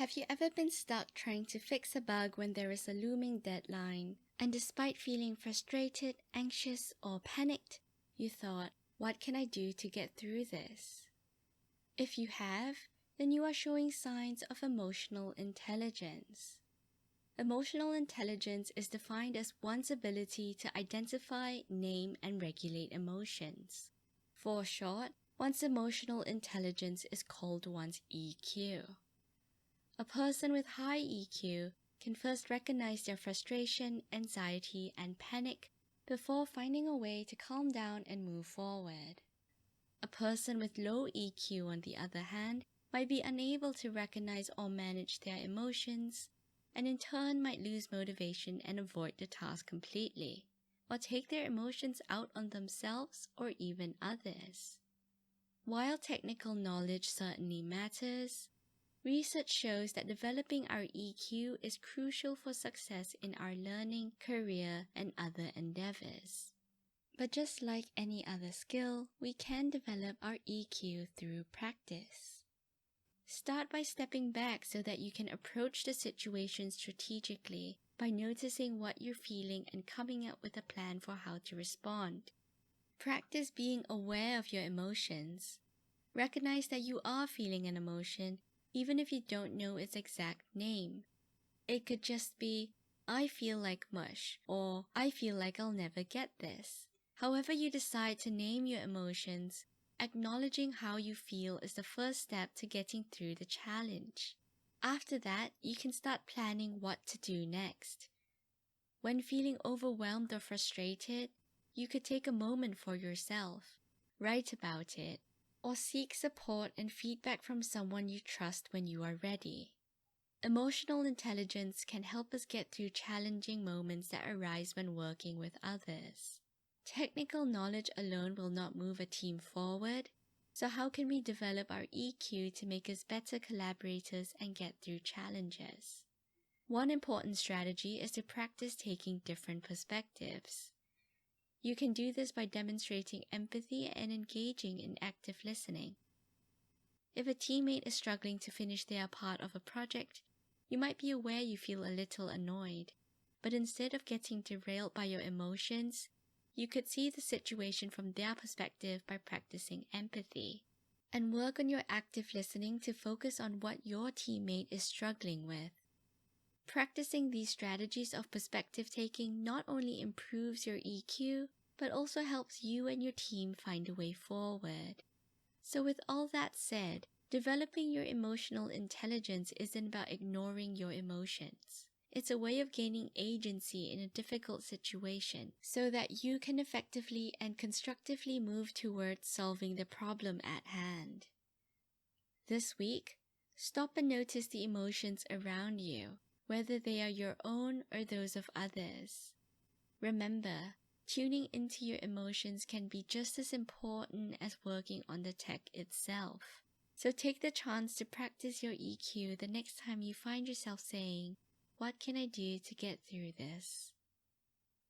Have you ever been stuck trying to fix a bug when there is a looming deadline, and despite feeling frustrated, anxious, or panicked, you thought, what can I do to get through this? If you have, then you are showing signs of emotional intelligence. Emotional intelligence is defined as one's ability to identify, name, and regulate emotions. For short, one's emotional intelligence is called one's EQ. A person with high EQ can first recognize their frustration, anxiety, and panic before finding a way to calm down and move forward. A person with low EQ, on the other hand, might be unable to recognize or manage their emotions, and in turn might lose motivation and avoid the task completely, or take their emotions out on themselves or even others. While technical knowledge certainly matters, research shows that developing our EQ is crucial for success in our learning, career, and other endeavors. But just like any other skill, we can develop our EQ through practice. Start by stepping back so that you can approach the situation strategically by noticing what you're feeling and coming up with a plan for how to respond. Practice being aware of your emotions. Recognize that you are feeling an emotion even if you don't know its exact name. It could just be, I feel like mush, or I feel like I'll never get this. However you decide to name your emotions, acknowledging how you feel is the first step to getting through the challenge. After that, you can start planning what to do next. When feeling overwhelmed or frustrated, you could take a moment for yourself, write about it, or seek support and feedback from someone you trust when you are ready. Emotional intelligence can help us get through challenging moments that arise when working with others. Technical knowledge alone will not move a team forward, so how can we develop our EQ to make us better collaborators and get through challenges? One important strategy is to practice taking different perspectives. You can do this by demonstrating empathy and engaging in active listening. If a teammate is struggling to finish their part of a project, you might be aware you feel a little annoyed, but instead of getting derailed by your emotions, you could see the situation from their perspective by practicing empathy, and work on your active listening to focus on what your teammate is struggling with. Practicing these strategies of perspective taking not only improves your EQ, but also helps you and your team find a way forward. So with all that said, developing your emotional intelligence isn't about ignoring your emotions. It's a way of gaining agency in a difficult situation so that you can effectively and constructively move towards solving the problem at hand. This week, stop and notice the emotions around you, whether they are your own or those of others. Remember, tuning into your emotions can be just as important as working on the tech itself. So take the chance to practice your EQ the next time you find yourself saying, "What can I do to get through this?"